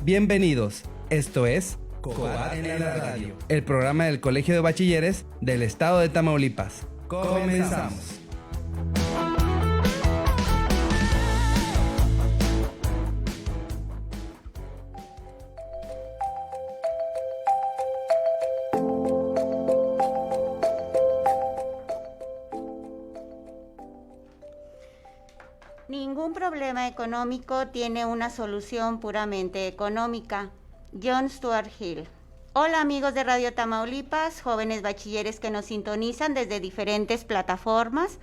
Bienvenidos, esto es Cobat en la Radio, el programa del Colegio de Bachilleres del Estado de Tamaulipas. Comenzamos. Ningún problema económico tiene una solución puramente económica. John Stuart Hill. Hola amigos de Radio Tamaulipas, jóvenes bachilleres que nos sintonizan desde diferentes plataformas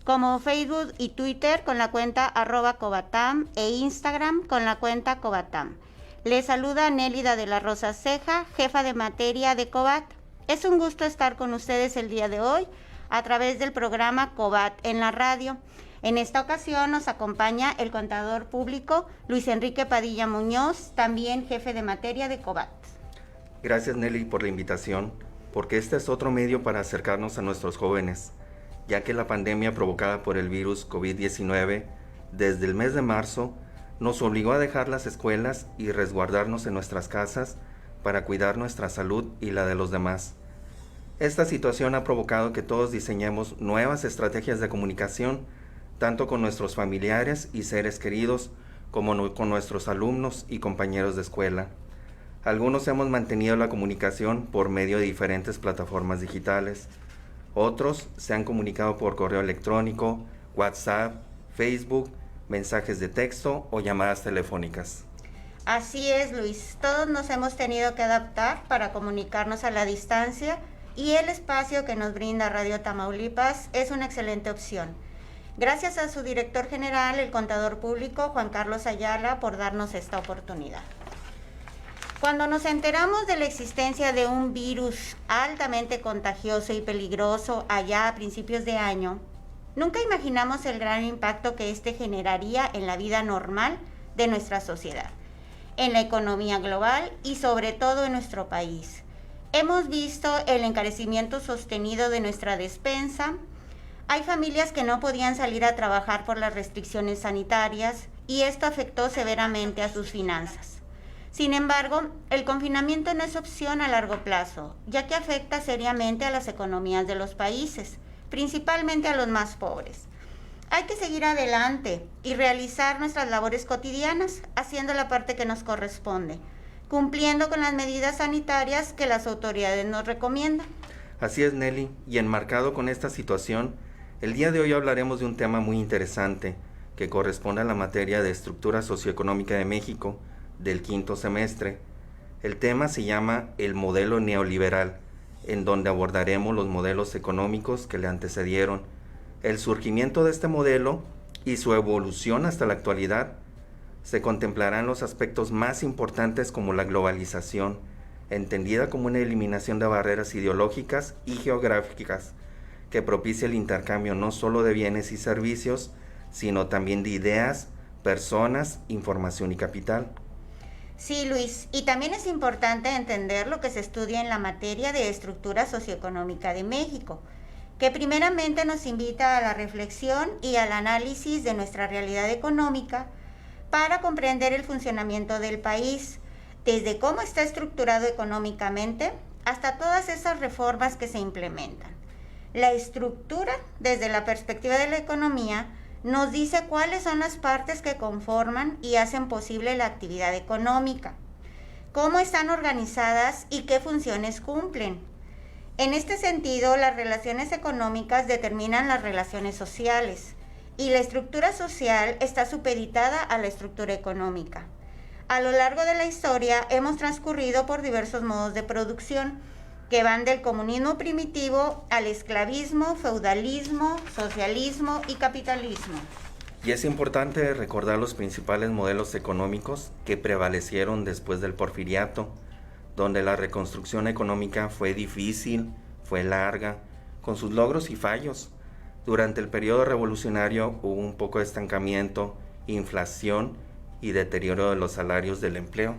como Facebook y Twitter con la cuenta @cobatam e Instagram con la cuenta Cobatam. Les saluda Nélida de la Rosa Ceja, jefa de materia de Cobat. Es un gusto estar con ustedes el día de hoy a través del programa Cobat en la Radio. En esta ocasión nos acompaña el contador público Luis Enrique Padilla Muñoz, también jefe de materia de Cobat. Gracias Nelly por la invitación, porque este es otro medio para acercarnos a nuestros jóvenes, ya que la pandemia provocada por el virus COVID-19 desde el mes de marzo nos obligó a dejar las escuelas y resguardarnos en nuestras casas para cuidar nuestra salud y la de los demás. Esta situación ha provocado que todos diseñemos nuevas estrategias de comunicación, tanto con nuestros familiares y seres queridos, como con nuestros alumnos y compañeros de escuela. Algunos hemos mantenido la comunicación por medio de diferentes plataformas digitales. Otros se han comunicado por correo electrónico, WhatsApp, Facebook, mensajes de texto o llamadas telefónicas. Así es, Luis. Todos nos hemos tenido que adaptar para comunicarnos a la distancia y el espacio que nos brinda Radio Tamaulipas es una excelente opción. Gracias a su director general, el contador público, Juan Carlos Ayala, por darnos esta oportunidad. Cuando nos enteramos de la existencia de un virus altamente contagioso y peligroso allá a principios de año, nunca imaginamos el gran impacto que este generaría en la vida normal de nuestra sociedad, en la economía global y sobre todo en nuestro país. Hemos visto el encarecimiento sostenido de nuestra despensa. Hay familias que no podían salir a trabajar por las restricciones sanitarias y esto afectó severamente a sus finanzas. Sin embargo, el confinamiento no es opción a largo plazo, ya que afecta seriamente a las economías de los países, principalmente a los más pobres. Hay que seguir adelante y realizar nuestras labores cotidianas, haciendo la parte que nos corresponde, cumpliendo con las medidas sanitarias que las autoridades nos recomiendan. Así es, Nelly, y enmarcado con esta situación, el día de hoy hablaremos de un tema muy interesante que corresponde a la materia de estructura socioeconómica de México del quinto semestre. El tema se llama el modelo neoliberal, en donde abordaremos los modelos económicos que le antecedieron, el surgimiento de este modelo y su evolución hasta la actualidad. Se contemplarán los aspectos más importantes como la globalización, entendida como una eliminación de barreras ideológicas y geográficas, que propicia el intercambio no solo de bienes y servicios, sino también de ideas, personas, información y capital. Sí, Luis, y también es importante entender lo que se estudia en la materia de estructura socioeconómica de México, que primeramente nos invita a la reflexión y al análisis de nuestra realidad económica para comprender el funcionamiento del país, desde cómo está estructurado económicamente hasta todas esas reformas que se implementan. La estructura, desde la perspectiva de la economía, nos dice cuáles son las partes que conforman y hacen posible la actividad económica, cómo están organizadas y qué funciones cumplen. En este sentido, las relaciones económicas determinan las relaciones sociales y la estructura social está supeditada a la estructura económica. A lo largo de la historia hemos transcurrido por diversos modos de producción que van del comunismo primitivo al esclavismo, feudalismo, socialismo y capitalismo. Y es importante recordar los principales modelos económicos que prevalecieron después del Porfiriato, donde la reconstrucción económica fue difícil, fue larga, con sus logros y fallos. Durante el periodo revolucionario hubo un poco de estancamiento, inflación y deterioro de los salarios del empleo.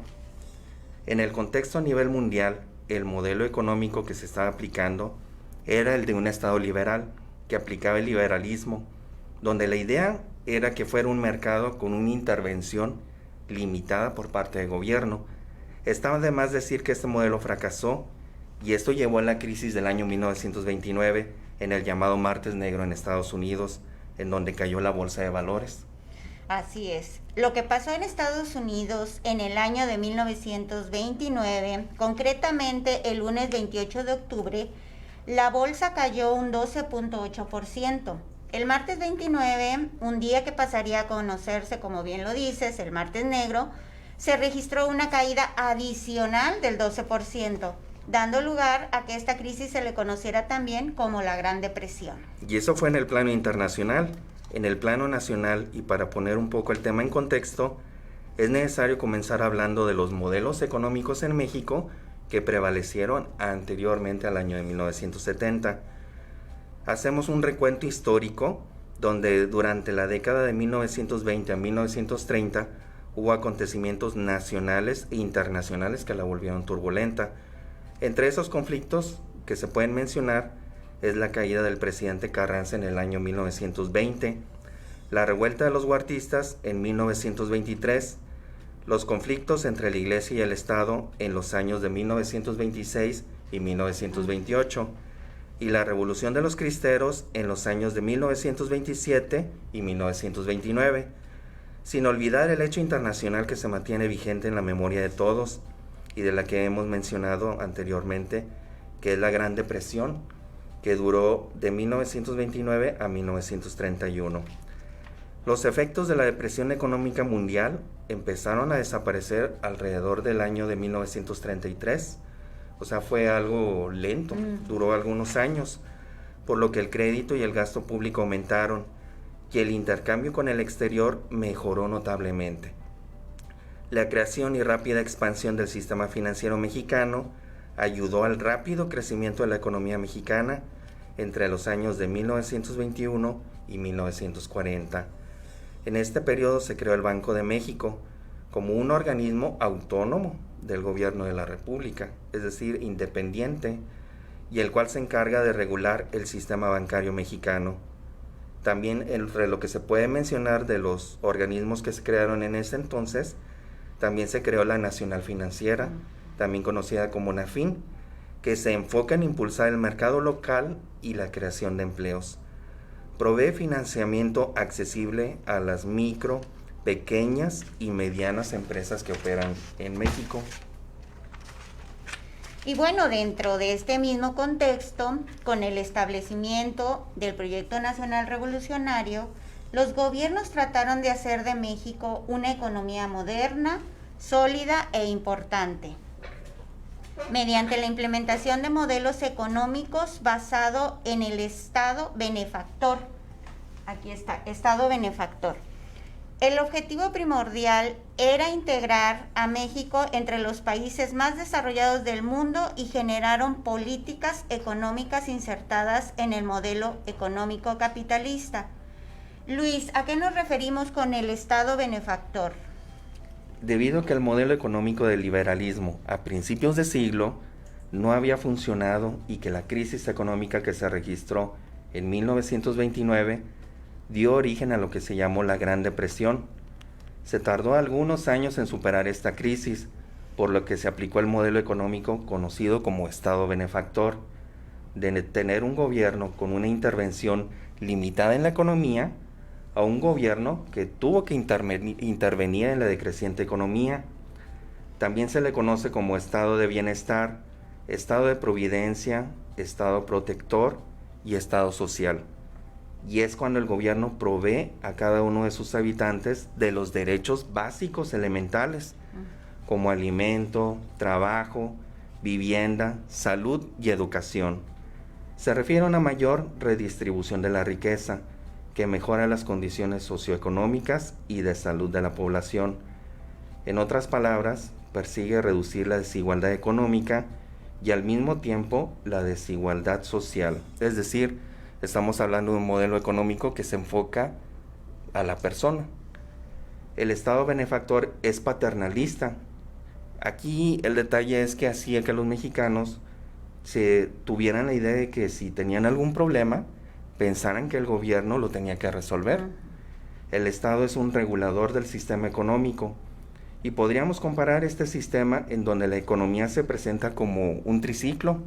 En el contexto a nivel mundial, el modelo económico que se estaba aplicando era el de un Estado liberal, que aplicaba el liberalismo, donde la idea era que fuera un mercado con una intervención limitada por parte del gobierno. Está de más decir que este modelo fracasó y esto llevó a la crisis del año 1929 en el llamado Martes Negro en Estados Unidos, en donde cayó la bolsa de valores. Así es. Lo que pasó en Estados Unidos en el año de 1929, concretamente el lunes 28 de octubre, la bolsa cayó un 12.8%. El martes 29, un día que pasaría a conocerse, como bien lo dices, el Martes Negro, se registró una caída adicional del 12%, dando lugar a que esta crisis se le conociera también como la Gran Depresión. Y eso fue en el plano internacional. En el plano nacional, y para poner un poco el tema en contexto, es necesario comenzar hablando de los modelos económicos en México que prevalecieron anteriormente al año de 1970. Hacemos un recuento histórico donde durante la década de 1920 a 1930 hubo acontecimientos nacionales e internacionales que la volvieron turbulenta. Entre esos conflictos que se pueden mencionar es la caída del presidente Carranza en el año 1920, la revuelta de los huertistas en 1923, los conflictos entre la Iglesia y el Estado en los años de 1926 y 1928, y la revolución de los cristeros en los años de 1927 y 1929, sin olvidar el hecho internacional que se mantiene vigente en la memoria de todos y de la que hemos mencionado anteriormente, que es la Gran Depresión, que duró de 1929 a 1931. Los efectos de la depresión económica mundial empezaron a desaparecer alrededor del año de 1933, o sea, fue algo lento, duró algunos años, por lo que el crédito y el gasto público aumentaron y el intercambio con el exterior mejoró notablemente. La creación y rápida expansión del sistema financiero mexicano ayudó al rápido crecimiento de la economía mexicana entre los años de 1921 y 1940. En este periodo se creó el Banco de México como un organismo autónomo del gobierno de la República, es decir, independiente, y el cual se encarga de regular el sistema bancario mexicano. También entre lo que se puede mencionar de los organismos que se crearon en ese entonces, también se creó la Nacional Financiera, también conocida como NAFIN, que se enfoca en impulsar el mercado local y la creación de empleos. Provee financiamiento accesible a las micro, pequeñas y medianas empresas que operan en México. Y bueno, dentro de este mismo contexto, con el establecimiento del Proyecto Nacional Revolucionario, los gobiernos trataron de hacer de México una economía moderna, sólida e importante, mediante la implementación de modelos económicos basado en el Estado benefactor. Aquí está, Estado benefactor. El objetivo primordial era integrar a México entre los países más desarrollados del mundo y generaron políticas económicas insertadas en el modelo económico capitalista. Luis, ¿a qué nos referimos con el Estado benefactor? Debido a que el modelo económico del liberalismo a principios de siglo no había funcionado y que la crisis económica que se registró en 1929 dio origen a lo que se llamó la Gran Depresión. Se tardó algunos años en superar esta crisis, por lo que se aplicó el modelo económico conocido como Estado benefactor, de tener un gobierno con una intervención limitada en la economía a un gobierno que tuvo que intervenir en la decreciente economía. También se le conoce como estado de bienestar, estado de providencia, estado protector y estado social. Y es cuando el gobierno provee a cada uno de sus habitantes de los derechos básicos elementales, como alimento, trabajo, vivienda, salud y educación. Se refiere a una mayor redistribución de la riqueza, que mejora las condiciones socioeconómicas y de salud de la población. En otras palabras, persigue reducir la desigualdad económica y al mismo tiempo la desigualdad social. Es decir, estamos hablando de un modelo económico que se enfoca a la persona. El Estado benefactor es paternalista. Aquí el detalle es que hacía que los mexicanos se tuvieran la idea de que si tenían algún problema, pensaran que el gobierno lo tenía que resolver. El Estado es un regulador del sistema económico Y podríamos comparar este sistema en donde la economía se presenta como un triciclo,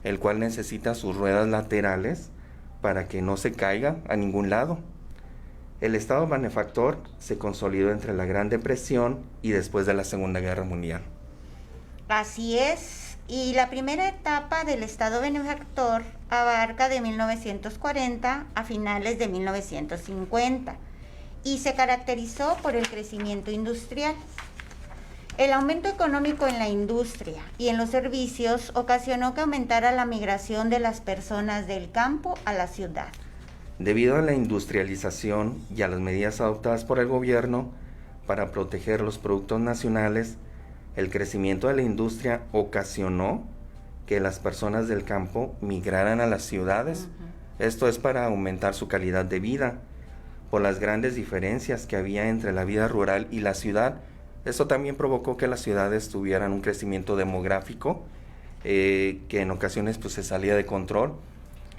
el cual necesita sus ruedas laterales para que no se caiga a ningún lado. El Estado benefactor se consolidó entre la Gran Depresión y después de la Segunda Guerra Mundial. Así es, y la primera etapa del Estado benefactor abarca de 1940 a finales de 1950 y se caracterizó por el crecimiento industrial. El aumento económico en la industria y en los servicios ocasionó que aumentara la migración de las personas del campo a la ciudad. Debido a la industrialización y a las medidas adoptadas por el gobierno para proteger los productos nacionales, el crecimiento de la industria ocasionó que las personas del campo migraran a las ciudades. Esto es para aumentar su calidad de vida, por las grandes diferencias que había entre la vida rural y la ciudad. Eso también provocó que las ciudades tuvieran un crecimiento demográfico que en ocasiones pues, se salía de control.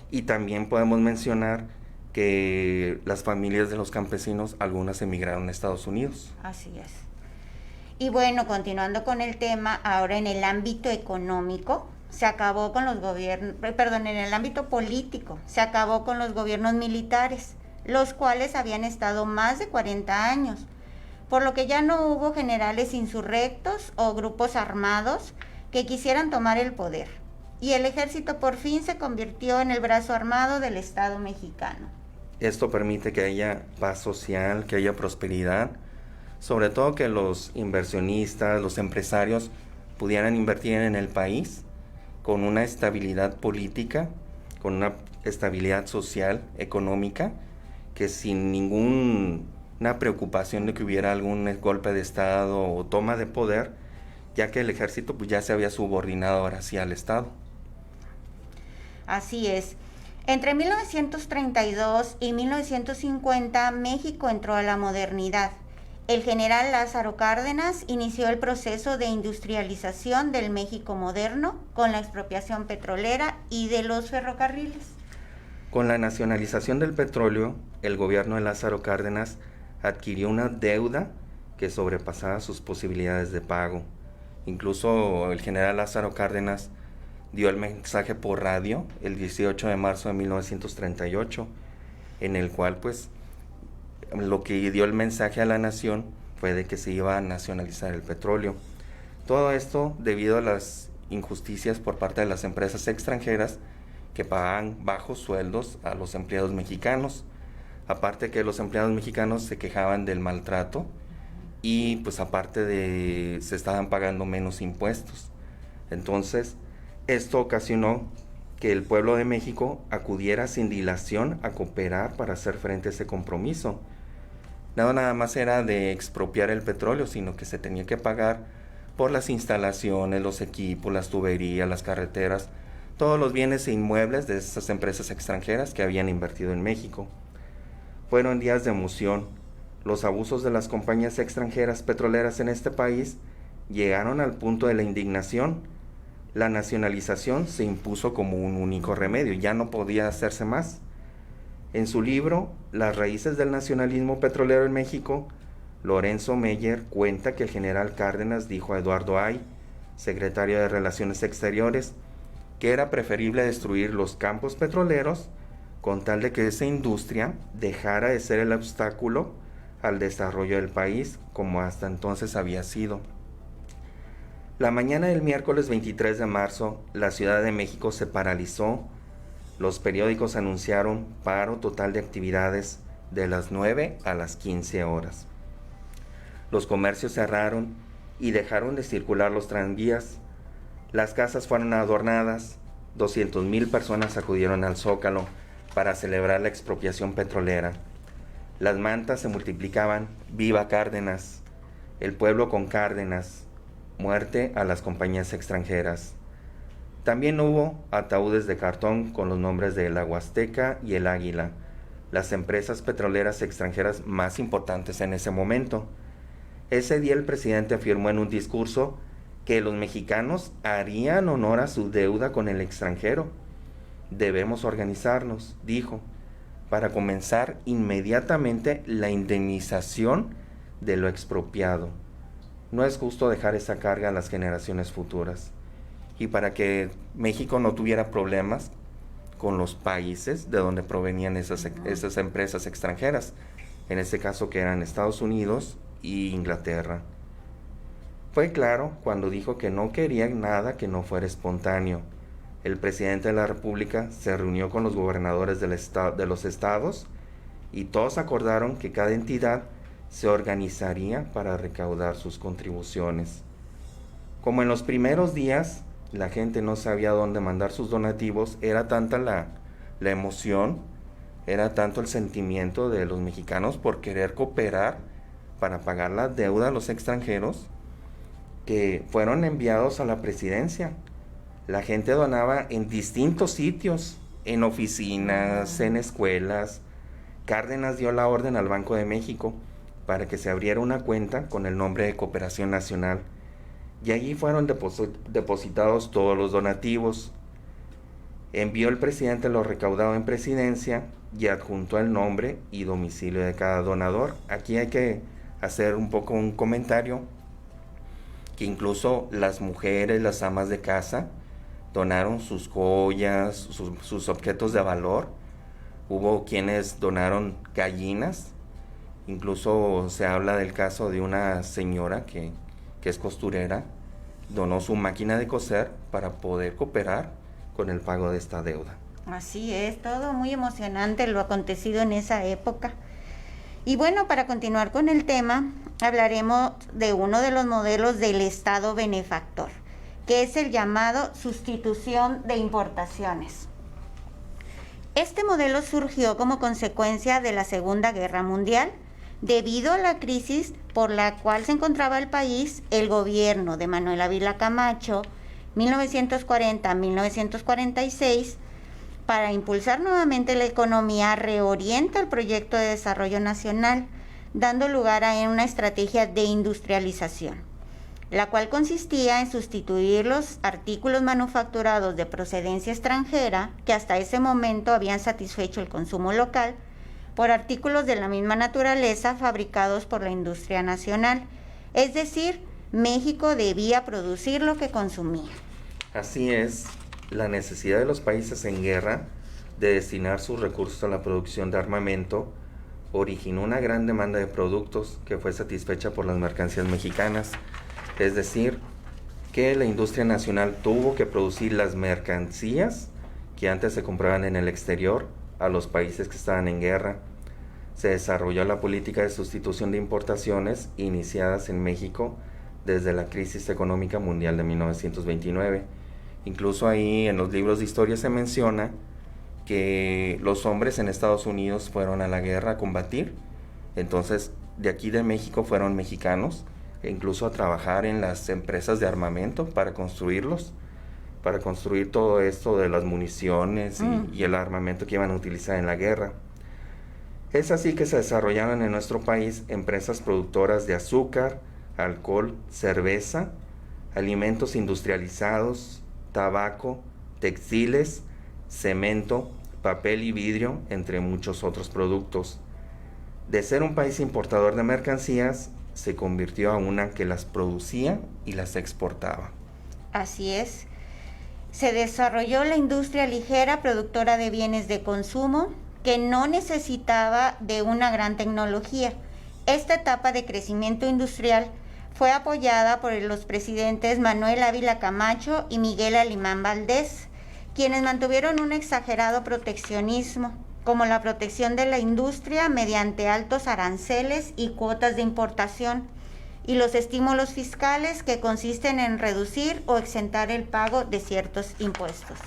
Y también podemos mencionar que las familias de los campesinos, algunas emigraron a Estados Unidos. Así es. Y bueno, continuando con el tema, ahora en el ámbito económico, se acabó con los gobiernos, en el ámbito político, se acabó con los gobiernos militares, los cuales habían estado más de 40 años, por lo que ya no hubo generales insurrectos o grupos armados que quisieran tomar el poder. Y el ejército por fin se convirtió en el brazo armado del Estado mexicano. Esto permite que haya paz social, que haya prosperidad, sobre todo que los inversionistas, los empresarios pudieran invertir en el país con una estabilidad política, con una estabilidad social, económica, que sin ninguna preocupación de que hubiera algún golpe de Estado o toma de poder, ya que el ejército pues, ya se había subordinado ahora sí al Estado. Así es. Entre 1932 y 1950, México entró a la modernidad. El general Lázaro Cárdenas inició el proceso de industrialización del México moderno con la expropiación petrolera y de los ferrocarriles. Con la nacionalización del petróleo, el gobierno de Lázaro Cárdenas adquirió una deuda que sobrepasaba sus posibilidades de pago. Incluso el general Lázaro Cárdenas dio el mensaje por radio el 18 de marzo de 1938, en el cual pues lo que dio el mensaje a la nación fue de que se iba a nacionalizar el petróleo. Todo esto debido a las injusticias por parte de las empresas extranjeras que pagaban bajos sueldos a los empleados mexicanos. Aparte que los empleados mexicanos se quejaban del maltrato y pues aparte de se estaban pagando menos impuestos. Entonces, esto ocasionó que el pueblo de México acudiera sin dilación a cooperar para hacer frente a ese compromiso. Nada más era de expropiar el petróleo, sino que se tenía que pagar por las instalaciones, los equipos, las tuberías, las carreteras, todos los bienes e inmuebles de esas empresas extranjeras que habían invertido en México. Fueron días de emoción. Los abusos de las compañías extranjeras petroleras en este país llegaron al punto de la indignación. La nacionalización se impuso como un único remedio, ya no podía hacerse más. En su libro, Las raíces del nacionalismo petrolero en México, Lorenzo Meyer cuenta que el general Cárdenas dijo a Eduardo Ay, secretario de Relaciones Exteriores, que era preferible destruir los campos petroleros con tal de que esa industria dejara de ser el obstáculo al desarrollo del país como hasta entonces había sido. La mañana del miércoles 23 de marzo, la Ciudad de México se paralizó. Los periódicos anunciaron paro total de actividades de las 9 a las 15 horas. Los comercios cerraron y dejaron de circular los tranvías. Las casas fueron adornadas. 200,000 personas acudieron al Zócalo para celebrar la expropiación petrolera. Las mantas se multiplicaban. ¡Viva Cárdenas! El pueblo con Cárdenas. Muerte a las compañías extranjeras. También hubo ataúdes de cartón con los nombres de la Huasteca y el Águila, las empresas petroleras extranjeras más importantes en ese momento. Ese día el presidente afirmó en un discurso que los mexicanos harían honor a su deuda con el extranjero. Debemos organizarnos, dijo, para comenzar inmediatamente la indemnización de lo expropiado. No es justo dejar esa carga a las generaciones futuras. Y para que México no tuviera problemas con los países de donde provenían esas empresas extranjeras, en este caso que eran Estados Unidos y Inglaterra. Fue claro cuando dijo que no quería nada que no fuera espontáneo. El presidente de la República se reunió con los gobernadores de los estados y todos acordaron que cada entidad se organizaría para recaudar sus contribuciones. Como en los primeros días la gente no sabía dónde mandar sus donativos, era tanta la emoción, era tanto el sentimiento de los mexicanos por querer cooperar para pagar la deuda a los extranjeros, que fueron enviados a la presidencia. La gente donaba en distintos sitios, en oficinas, en escuelas. Cárdenas dio la orden al Banco de México para que se abriera una cuenta con el nombre de Cooperación Nacional, y allí fueron depositados todos los donativos. Envió el presidente lo recaudado en presidencia y adjuntó el nombre y domicilio de cada donador. Aquí hay que hacer un poco un comentario, que incluso las mujeres, las amas de casa, donaron sus joyas, sus objetos de valor. Hubo quienes donaron gallinas. Incluso se habla del caso de una señora que es costurera, donó su máquina de coser para poder cooperar con el pago de esta deuda. Así es, todo muy emocionante lo acontecido en esa época. Y bueno, para continuar con el tema, hablaremos de uno de los modelos del Estado benefactor, que es el llamado sustitución de importaciones. Este modelo surgió como consecuencia de la Segunda Guerra Mundial. Debido a la crisis por la cual se encontraba el país, el gobierno de Manuel Ávila Camacho, 1940-1946, para impulsar nuevamente la economía, reorienta el proyecto de desarrollo nacional, dando lugar a una estrategia de industrialización, la cual consistía en sustituir los artículos manufacturados de procedencia extranjera, que hasta ese momento habían satisfecho el consumo local, por artículos de la misma naturaleza fabricados por la industria nacional. Es decir, México debía producir lo que consumía. Así es, la necesidad de los países en guerra de destinar sus recursos a la producción de armamento originó una gran demanda de productos que fue satisfecha por las mercancías mexicanas. Es decir, que la industria nacional tuvo que producir las mercancías que antes se compraban en el exterior a los países que estaban en guerra. Se desarrolló la política de sustitución de importaciones iniciadas en México desde la crisis económica mundial de 1929. Incluso ahí en los libros de historia se menciona que los hombres en Estados Unidos fueron a la guerra a combatir. Entonces, de aquí de México fueron mexicanos, e incluso a trabajar en las empresas de armamento para construirlos, para construir todo esto de las municiones y el armamento que iban a utilizar en la guerra. Es así que se desarrollaron en nuestro país empresas productoras de azúcar, alcohol, cerveza, alimentos industrializados, tabaco, textiles, cemento, papel y vidrio, entre muchos otros productos. De ser un país importador de mercancías, se convirtió a una que las producía y las exportaba. Así es. Se desarrolló la industria ligera, productora de bienes de consumo, que no necesitaba de una gran tecnología. Esta etapa de crecimiento industrial fue apoyada por los presidentes Manuel Ávila Camacho y Miguel Alemán Valdés, quienes mantuvieron un exagerado proteccionismo, como la protección de la industria mediante altos aranceles y cuotas de importación, y los estímulos fiscales, que consisten en reducir o exentar el pago de ciertos impuestos.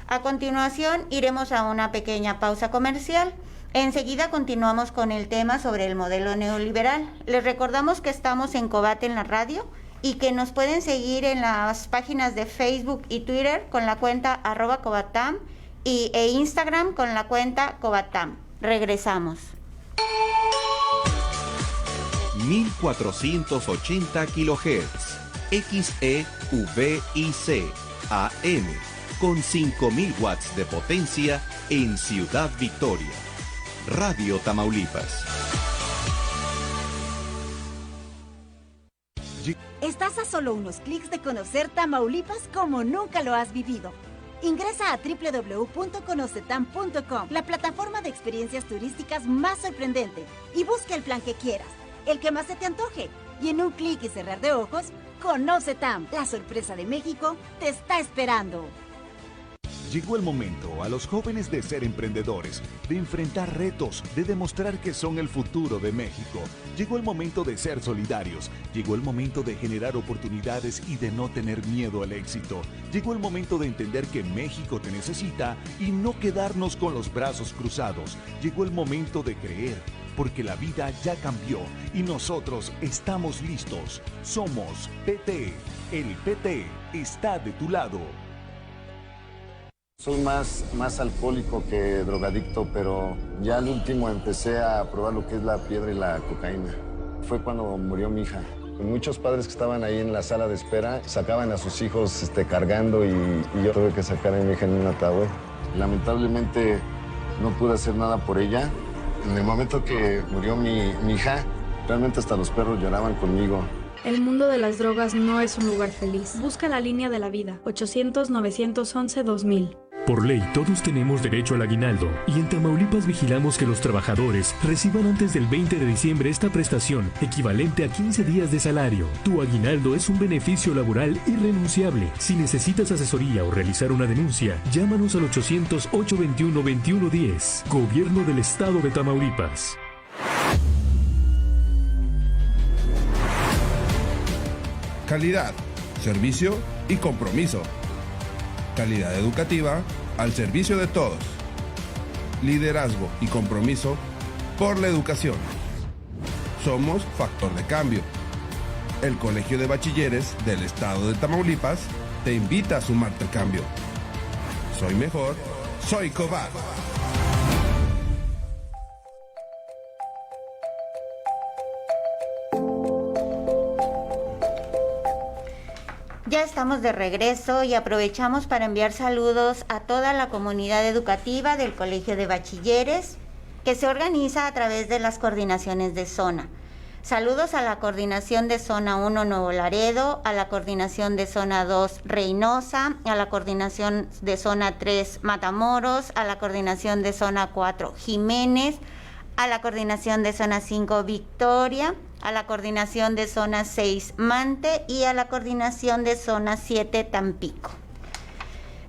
A continuación iremos a una pequeña pausa comercial. Enseguida continuamos con el tema sobre el modelo neoliberal. Les recordamos que estamos en Cobat en la radio y que nos pueden seguir en las páginas de Facebook y Twitter con la cuenta @Cobatam e Instagram con la cuenta Cobatam. Regresamos. 1480 kHz, XEVIC, AM, con 5000 watts de potencia en Ciudad Victoria. Radio Tamaulipas. Estás a solo unos clics de conocer Tamaulipas como nunca lo has vivido. Ingresa a www.conocetam.com, la plataforma de experiencias turísticas más sorprendente, y busca el plan que quieras, el que más se te antoje. Y en un clic y cerrar de ojos, Conoce Tam, la sorpresa de México te está esperando. Llegó el momento a los jóvenes de ser emprendedores, de enfrentar retos, de demostrar que son el futuro de México. Llegó el momento de ser solidarios, llegó el momento de generar oportunidades y de no tener miedo al éxito. Llegó el momento de entender que México te necesita y no quedarnos con los brazos cruzados. Llegó el momento de creer, porque la vida ya cambió y nosotros estamos listos. Somos PT. El PT está de tu lado. Soy más alcohólico que drogadicto, pero ya al último empecé a probar lo que es la piedra y la cocaína. Fue cuando murió mi hija. Muchos padres que estaban ahí en la sala de espera sacaban a sus hijos cargando y yo tuve que sacar a mi hija en un ataúd. Lamentablemente no pude hacer nada por ella. En el momento que murió mi hija, realmente hasta los perros lloraban conmigo. El mundo de las drogas no es un lugar feliz. Busca la línea de la vida, 800-911-2000. Por ley, todos tenemos derecho al aguinaldo y en Tamaulipas vigilamos que los trabajadores reciban antes del 20 de diciembre esta prestación, equivalente a 15 días de salario. Tu aguinaldo es un beneficio laboral irrenunciable. Si necesitas asesoría o realizar una denuncia, llámanos al 800-821-2110. Gobierno del Estado de Tamaulipas. Calidad, servicio y compromiso. Calidad educativa al servicio de todos. Liderazgo y compromiso por la educación. Somos Factor de Cambio. El Colegio de Bachilleres del Estado de Tamaulipas te invita a sumarte al cambio. Soy mejor, soy Cobar. Ya estamos de regreso y aprovechamos para enviar saludos a toda la comunidad educativa del Colegio de Bachilleres que se organiza a través de las coordinaciones de zona. Saludos a la coordinación de zona 1 Nuevo Laredo, a la coordinación de zona 2 Reynosa, a la coordinación de zona 3 Matamoros, a la coordinación de zona 4 Jiménez, a la coordinación de zona 5 Victoria, a la coordinación de zona 6 Mante y a la coordinación de zona 7 Tampico.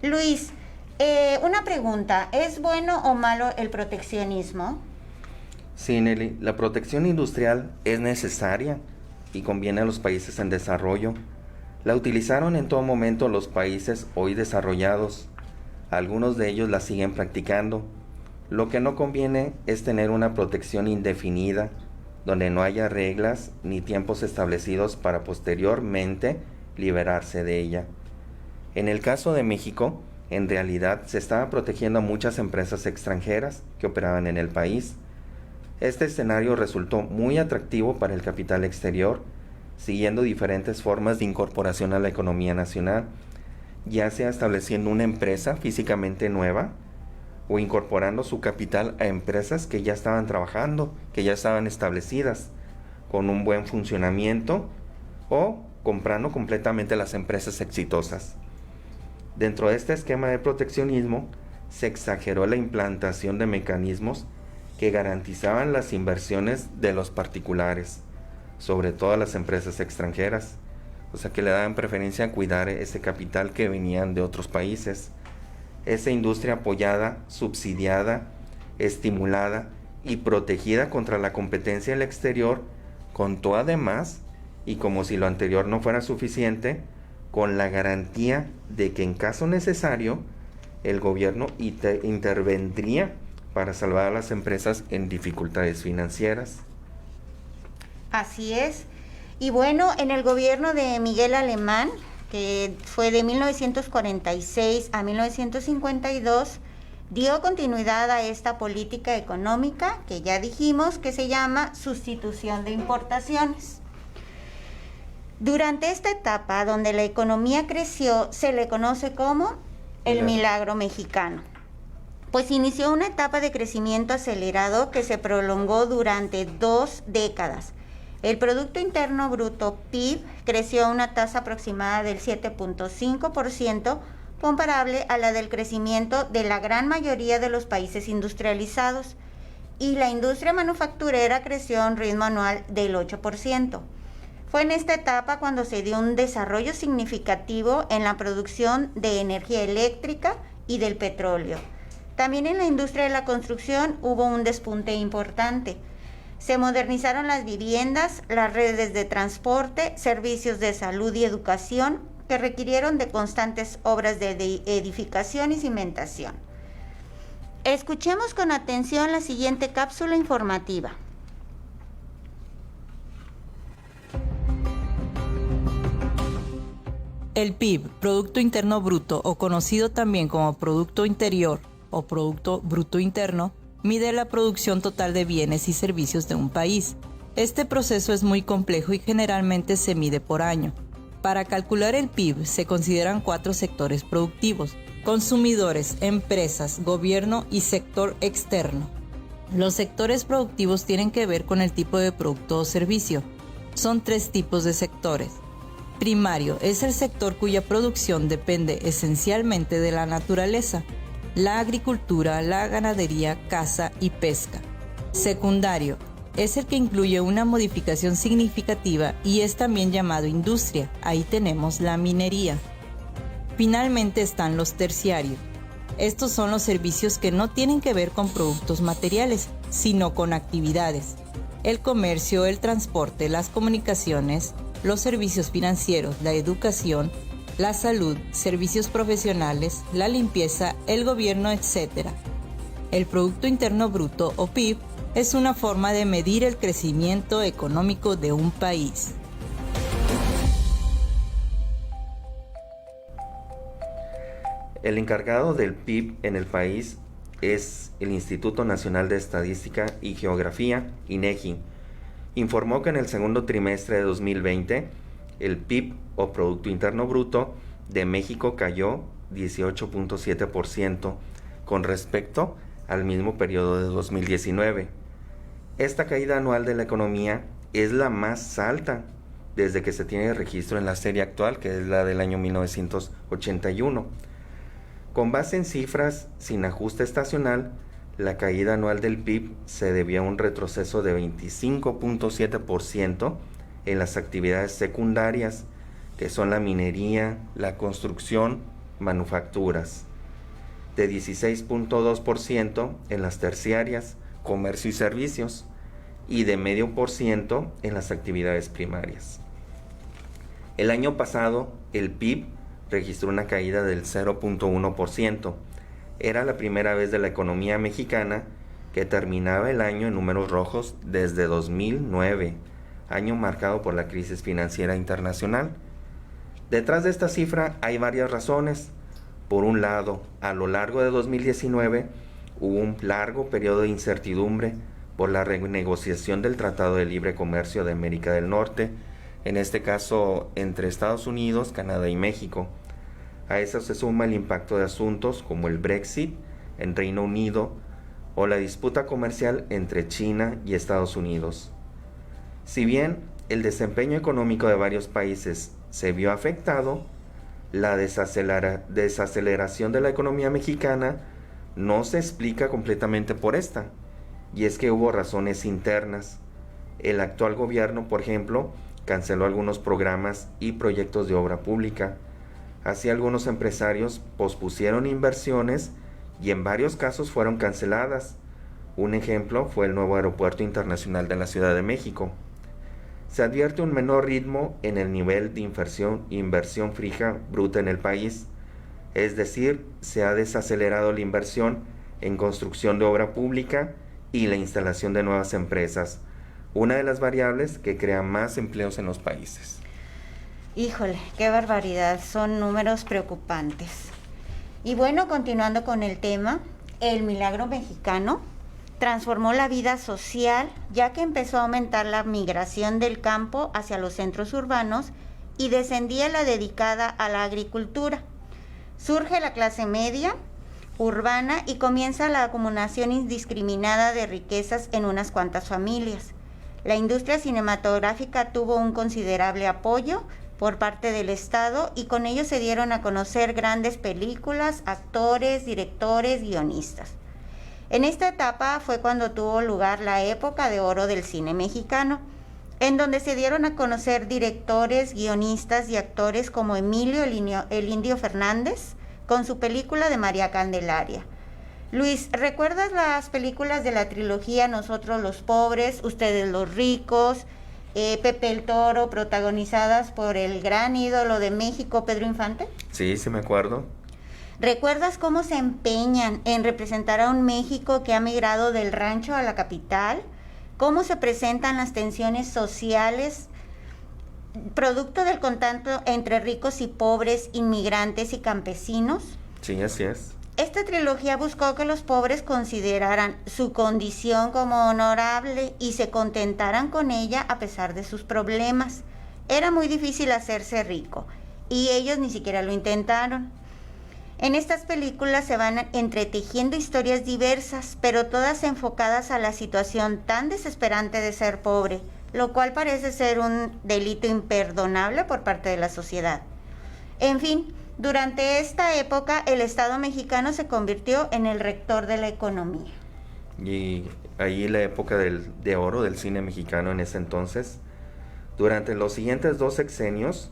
Luis, una pregunta, ¿es bueno o malo el proteccionismo? Sí, Nelly, la protección industrial es necesaria y conviene a los países en desarrollo. La utilizaron en todo momento los países hoy desarrollados. Algunos de ellos la siguen practicando. Lo que no conviene es tener una protección indefinida, donde no haya reglas ni tiempos establecidos para posteriormente liberarse de ella. En el caso de México, en realidad se estaba protegiendo a muchas empresas extranjeras que operaban en el país. Este escenario resultó muy atractivo para el capital exterior, siguiendo diferentes formas de incorporación a la economía nacional, ya sea estableciendo una empresa físicamente nueva, o incorporando su capital a empresas que ya estaban trabajando, que ya estaban establecidas, con un buen funcionamiento, o comprando completamente las empresas exitosas. Dentro de este esquema de proteccionismo, se exageró la implantación de mecanismos que garantizaban las inversiones de los particulares, sobre todo a las empresas extranjeras, o sea que le daban preferencia a cuidar ese capital que venían de otros países. Esa industria apoyada, subsidiada, estimulada y protegida contra la competencia del exterior, contó además, y como si lo anterior no fuera suficiente, con la garantía de que en caso necesario, el gobierno intervendría para salvar a las empresas en dificultades financieras. Así es. Y bueno, en el gobierno de Miguel Alemán, que fue de 1946 a 1952, dio continuidad a esta política económica que ya dijimos que se llama sustitución de importaciones. Durante esta etapa donde la economía creció, se le conoce como el milagro mexicano, pues inició una etapa de crecimiento acelerado que se prolongó durante 2 décadas, El Producto Interno Bruto, PIB, creció a una tasa aproximada del 7.5%, comparable a la del crecimiento de la gran mayoría de los países industrializados, y la industria manufacturera creció a un ritmo anual del 8%. Fue en esta etapa cuando se dio un desarrollo significativo en la producción de energía eléctrica y del petróleo. También en la industria de la construcción hubo un despunte importante. Se modernizaron las viviendas, las redes de transporte, servicios de salud y educación que requirieron de constantes obras de edificación y cimentación. Escuchemos con atención la siguiente cápsula informativa. El PIB, Producto Interno Bruto, o conocido también como Producto Interior o Producto Bruto Interno, mide la producción total de bienes y servicios de un país. Este proceso es muy complejo y generalmente se mide por año. Para calcular el PIB se consideran 4 sectores productivos: consumidores, empresas, gobierno y sector externo. Los sectores productivos tienen que ver con el tipo de producto o servicio. Son 3 tipos de sectores. Primario es el sector cuya producción depende esencialmente de la naturaleza: la agricultura, la ganadería, caza y pesca. Secundario es el que incluye una modificación significativa y es también llamado industria. Ahí tenemos la minería. Finalmente están los terciarios. Estos son los servicios que no tienen que ver con productos materiales, sino con actividades: el comercio, el transporte, las comunicaciones, los servicios financieros, la educación, la salud, servicios profesionales, la limpieza, el gobierno, etc. El Producto Interno Bruto, o PIB, es una forma de medir el crecimiento económico de un país. El encargado del PIB en el país es el Instituto Nacional de Estadística y Geografía, INEGI. Informó que en el segundo trimestre de 2020, el PIB, o Producto Interno Bruto, de México cayó 18.7% con respecto al mismo periodo de 2019. Esta caída anual de la economía es la más alta desde que se tiene registro en la serie actual, que es la del año 1981. Con base en cifras sin ajuste estacional, la caída anual del PIB se debió a un retroceso de 25.7% en las actividades secundarias, que son la minería, la construcción, manufacturas, de 16.2% en las terciarias, comercio y servicios, y de 0.5% en las actividades primarias. El año pasado, el PIB registró una caída del 0.1%. Era la primera vez de la economía mexicana que terminaba el año en números rojos desde 2009, año marcado por la crisis financiera internacional. Detrás de esta cifra hay varias razones. Por un lado, a lo largo de 2019 hubo un largo periodo de incertidumbre por la renegociación del Tratado de Libre Comercio de América del Norte, en este caso entre Estados Unidos, Canadá y México. A eso se suma el impacto de asuntos como el Brexit en Reino Unido o la disputa comercial entre China y Estados Unidos. Si bien el desempeño económico de varios países se vio afectado, la desaceleración de la economía mexicana no se explica completamente por esta, y es que hubo razones internas. El actual gobierno, por ejemplo, canceló algunos programas y proyectos de obra pública. Así, algunos empresarios pospusieron inversiones y en varios casos fueron canceladas. Un ejemplo fue el nuevo Aeropuerto Internacional de la Ciudad de México. Se advierte un menor ritmo en el nivel de inversión fija bruta en el país, es decir, se ha desacelerado la inversión en construcción de obra pública y la instalación de nuevas empresas, una de las variables que crea más empleos en los países. Híjole, qué barbaridad, son números preocupantes. Y bueno, continuando con el tema, el milagro mexicano transformó la vida social, ya que empezó a aumentar la migración del campo hacia los centros urbanos y descendía la dedicada a la agricultura. Surge la clase media urbana y comienza la acumulación indiscriminada de riquezas en unas cuantas familias. La industria cinematográfica tuvo un considerable apoyo por parte del Estado y con ello se dieron a conocer grandes películas, actores, directores, guionistas. En esta etapa fue cuando tuvo lugar la época de oro del cine mexicano, en donde se dieron a conocer directores, guionistas y actores como Emilio el Indio Fernández, con su película de María Candelaria. Luis, ¿recuerdas las películas de la trilogía Nosotros los pobres, Ustedes los ricos, Pepe el Toro, protagonizadas por el gran ídolo de México, Pedro Infante? Sí, sí me acuerdo. ¿Recuerdas cómo se empeñan en representar a un México que ha migrado del rancho a la capital? ¿Cómo se presentan las tensiones sociales, producto del contacto entre ricos y pobres, inmigrantes y campesinos? Sí, así es. Esta trilogía buscó que los pobres consideraran su condición como honorable y se contentaran con ella a pesar de sus problemas. Era muy difícil hacerse rico y ellos ni siquiera lo intentaron. En estas películas se van entretejiendo historias diversas, pero todas enfocadas a la situación tan desesperante de ser pobre, lo cual parece ser un delito imperdonable por parte de la sociedad. En fin, durante esta época el Estado mexicano se convirtió en el rector de la economía. Y ahí la época de oro del cine mexicano en ese entonces. Durante los siguientes 2 sexenios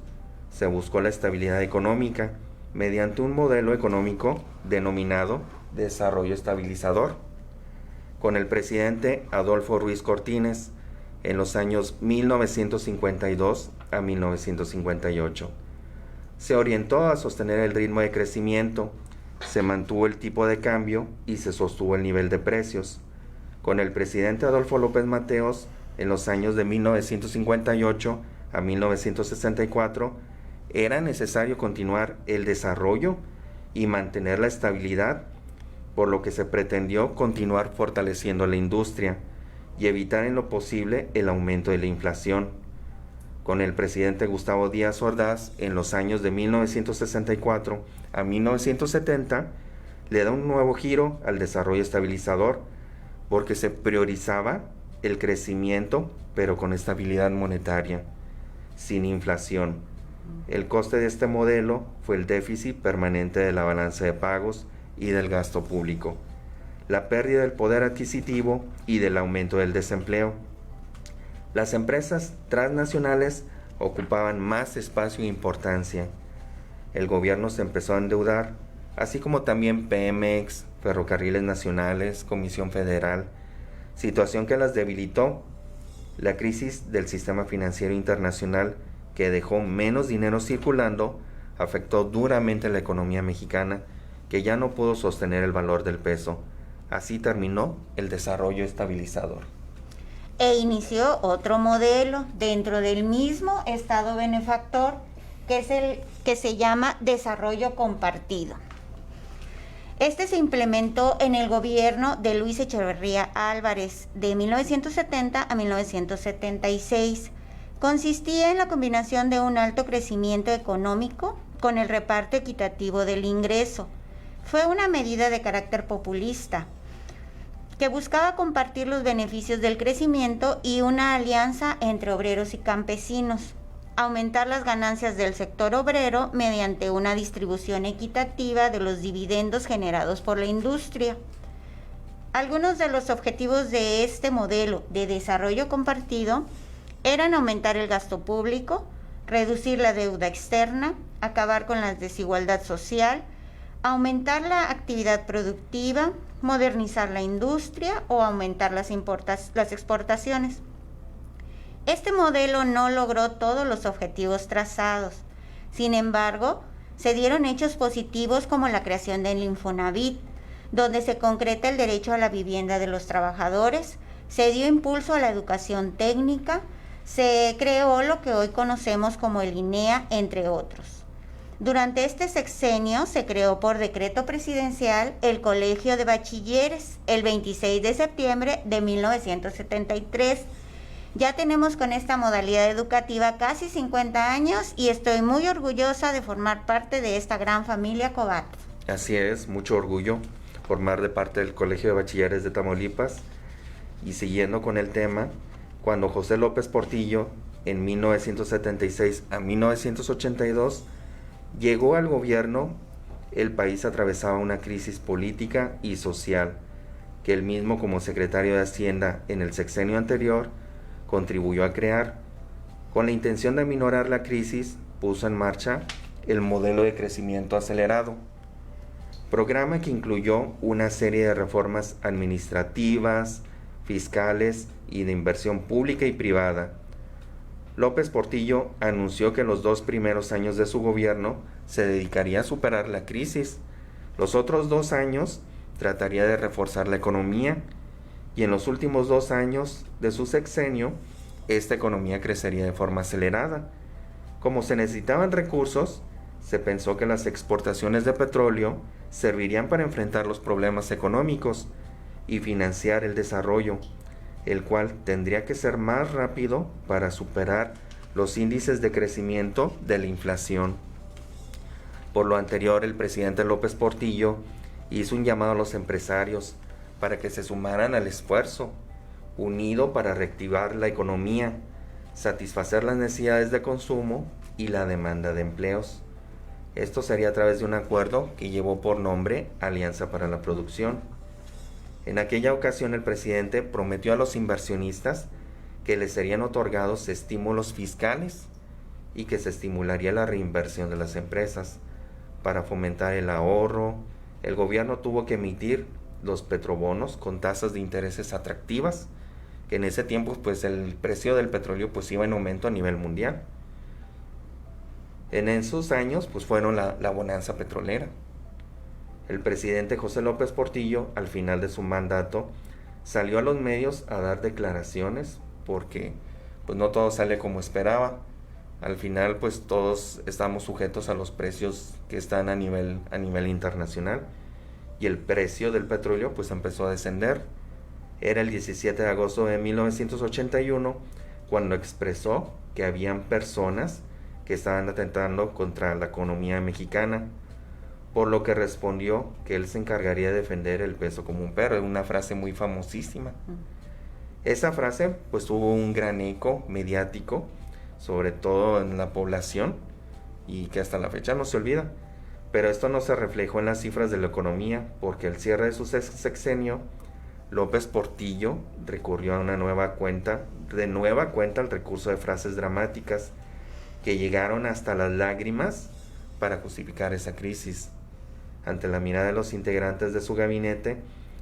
se buscó la estabilidad económica mediante un modelo económico denominado desarrollo estabilizador, con el presidente Adolfo Ruiz Cortines en los años 1952 a 1958. Se orientó a sostener el ritmo de crecimiento, se mantuvo el tipo de cambio y se sostuvo el nivel de precios. Con el presidente Adolfo López Mateos en los años de 1958 a 1964, era necesario continuar el desarrollo y mantener la estabilidad, por lo que se pretendió continuar fortaleciendo la industria y evitar en lo posible el aumento de la inflación. Con el presidente Gustavo Díaz Ordaz en los años de 1964 a 1970, le da un nuevo giro al desarrollo estabilizador, porque se priorizaba el crecimiento, pero con estabilidad monetaria, sin inflación. El coste de este modelo fue el déficit permanente de la balanza de pagos y del gasto público, la pérdida del poder adquisitivo y del aumento del desempleo. Las empresas transnacionales ocupaban más espacio e importancia. El gobierno se empezó a endeudar, así como también Pemex, Ferrocarriles Nacionales, Comisión Federal, situación que las debilitó. La crisis del sistema financiero internacional, que dejó menos dinero circulando, afectó duramente la economía mexicana, que ya no pudo sostener el valor del peso. Así terminó el desarrollo estabilizador. E inició otro modelo dentro del mismo Estado benefactor, que es el que se llama desarrollo compartido. Este se implementó en el gobierno de Luis Echeverría Álvarez de 1970 a 1976. Consistía en la combinación de un alto crecimiento económico con el reparto equitativo del ingreso. Fue una medida de carácter populista que buscaba compartir los beneficios del crecimiento y una alianza entre obreros y campesinos, aumentar las ganancias del sector obrero mediante una distribución equitativa de los dividendos generados por la industria. Algunos de los objetivos de este modelo de desarrollo compartido eran aumentar el gasto público, reducir la deuda externa, acabar con la desigualdad social, aumentar la actividad productiva, modernizar la industria o aumentar las exportaciones. Este modelo no logró todos los objetivos trazados. Sin embargo, se dieron hechos positivos como la creación del Infonavit, donde se concreta el derecho a la vivienda de los trabajadores, se dio impulso a la educación técnica, se creó lo que hoy conocemos como el INEA, entre otros. Durante este sexenio se creó por decreto presidencial el Colegio de Bachilleres el 26 de septiembre de 1973. Ya tenemos con esta modalidad educativa casi 50 años y estoy muy orgullosa de formar parte de esta gran familia Cobat. Así es, mucho orgullo formar de parte del Colegio de Bachilleres de Tamaulipas. Y siguiendo con el tema, cuando José López Portillo, en 1976 a 1982, llegó al gobierno, el país atravesaba una crisis política y social, que él mismo, como secretario de Hacienda en el sexenio anterior, contribuyó a crear. Con la intención de aminorar la crisis, puso en marcha el modelo de crecimiento acelerado, programa que incluyó una serie de reformas administrativas, fiscales y de inversión pública y privada. López Portillo anunció que los 2 primeros años de su gobierno se dedicaría a superar la crisis. Los otros 2 años trataría de reforzar la economía, y en los últimos 2 años de su sexenio, esta economía crecería de forma acelerada. Como se necesitaban recursos, se pensó que las exportaciones de petróleo servirían para enfrentar los problemas económicos y financiar el desarrollo, el cual tendría que ser más rápido para superar los índices de crecimiento de la inflación. Por lo anterior, el presidente López Portillo hizo un llamado a los empresarios para que se sumaran al esfuerzo unido para reactivar la economía, satisfacer las necesidades de consumo y la demanda de empleos. Esto sería a través de un acuerdo que llevó por nombre Alianza para la Producción. En aquella ocasión, el presidente prometió a los inversionistas que les serían otorgados estímulos fiscales y que se estimularía la reinversión de las empresas. Para fomentar el ahorro, el gobierno tuvo que emitir los petrobonos con tasas de intereses atractivas, que en ese tiempo pues el precio del petróleo pues iba en aumento a nivel mundial. En esos años pues fueron la bonanza petrolera. El presidente José López Portillo, al final de su mandato, salió a los medios a dar declaraciones porque pues no todo sale como esperaba. Al final pues todos estamos sujetos a los precios que están a nivel internacional, y el precio del petróleo pues empezó a descender. Era el 17 de agosto de 1981 cuando expresó que habían personas que estaban atentando contra la economía mexicana, por lo que respondió que él se encargaría de defender el peso como un perro. Es una frase muy famosísima. Esa frase pues tuvo un gran eco mediático, sobre todo en la población, y que hasta la fecha no se olvida. Pero esto no se reflejó en las cifras de la economía, porque al cierre de su sexenio, López Portillo recurrió a de nueva cuenta al recurso de frases dramáticas que llegaron hasta las lágrimas para justificar esa crisis. Ante la mirada de los integrantes de su gabinete,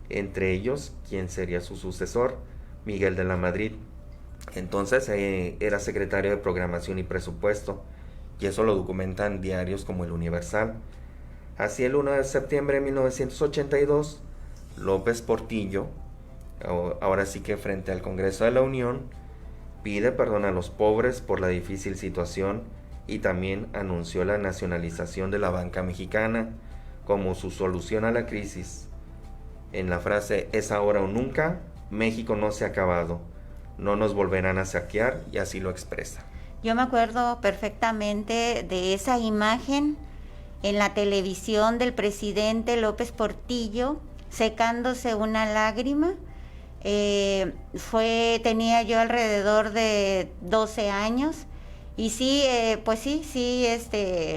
entre ellos quien sería su sucesor, Miguel de la Madrid. Entonces era secretario de Programación y Presupuesto, y eso lo documentan diarios como El Universal. Así, el 1 de septiembre de 1982, López Portillo, ahora sí que frente al Congreso de la Unión, pide perdón a los pobres por la difícil situación y también anunció la nacionalización de la banca mexicana como su solución a la crisis. En la frase "es ahora o nunca", México no se ha acabado, no nos volverán a saquear, y así lo expresa. Yo me acuerdo perfectamente de esa imagen en la televisión del presidente López Portillo secándose una lágrima. Tenía yo alrededor de 12 años y sí, pues sí,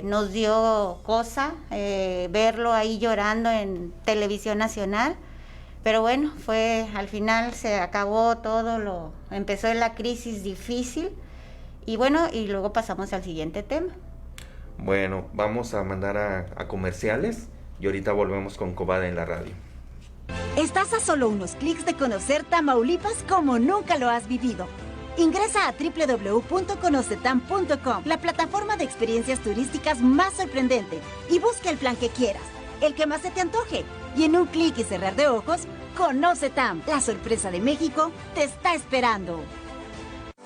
nos dio cosa verlo ahí llorando en Televisión Nacional. Pero bueno, al final se acabó todo, empezó la crisis difícil y bueno, y luego pasamos al siguiente tema. Bueno, vamos a mandar a comerciales y ahorita volvemos con Covada en la radio. Estás a solo unos clics de conocer Tamaulipas como nunca lo has vivido. Ingresa a www.conocetam.com, la plataforma de experiencias turísticas más sorprendente, y busca el plan que quieras, el que más se te antoje. Y en un clic y cerrar de ojos, Conoce Tam, la sorpresa de México te está esperando.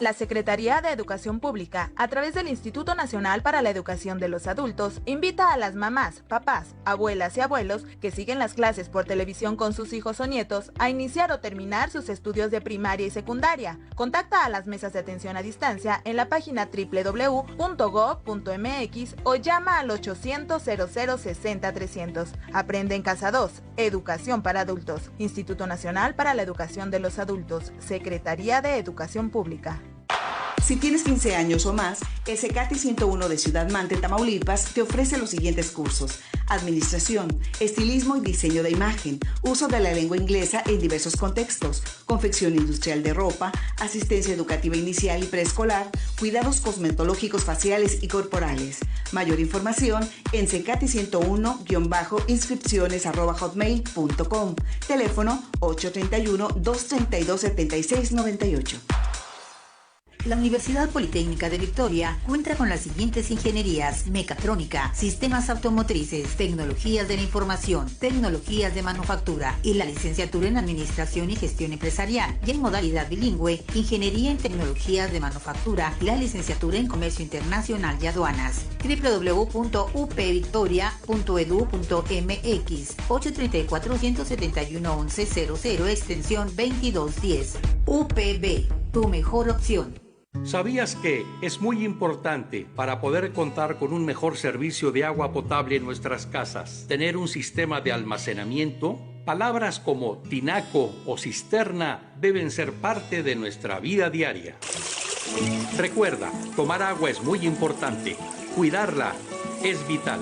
La Secretaría de Educación Pública, a través del Instituto Nacional para la Educación de los Adultos, invita a las mamás, papás, abuelas y abuelos que siguen las clases por televisión con sus hijos o nietos a iniciar o terminar sus estudios de primaria y secundaria. Contacta a las mesas de atención a distancia en la página www.gov.mx o llama al 800-0060-300. Aprende en Casa 2, Educación para Adultos, Instituto Nacional para la Educación de los Adultos, Secretaría de Educación Pública. Si tienes 15 años o más, el CECATI 101 de Ciudad Mante, Tamaulipas, te ofrece los siguientes cursos: Administración, Estilismo y Diseño de Imagen, Uso de la lengua inglesa en diversos contextos, Confección industrial de ropa, Asistencia educativa inicial y preescolar, Cuidados cosmetológicos faciales y corporales. Mayor información en cecati101-inscripciones@hotmail.com. Teléfono 831-232-7698. La Universidad Politécnica de Victoria cuenta con las siguientes ingenierías: mecatrónica, sistemas automotrices, tecnologías de la información, tecnologías de manufactura y la licenciatura en Administración y Gestión Empresarial, y en modalidad bilingüe, ingeniería en tecnologías de manufactura y la licenciatura en Comercio Internacional y Aduanas. www.upvictoria.edu.mx 834-171-1100 extensión 2210. UPB, tu mejor opción. ¿Sabías que es muy importante para poder contar con un mejor servicio de agua potable en nuestras casas tener un sistema de almacenamiento? Palabras como tinaco o cisterna deben ser parte de nuestra vida diaria. Recuerda, tomar agua es muy importante. Cuidarla es vital.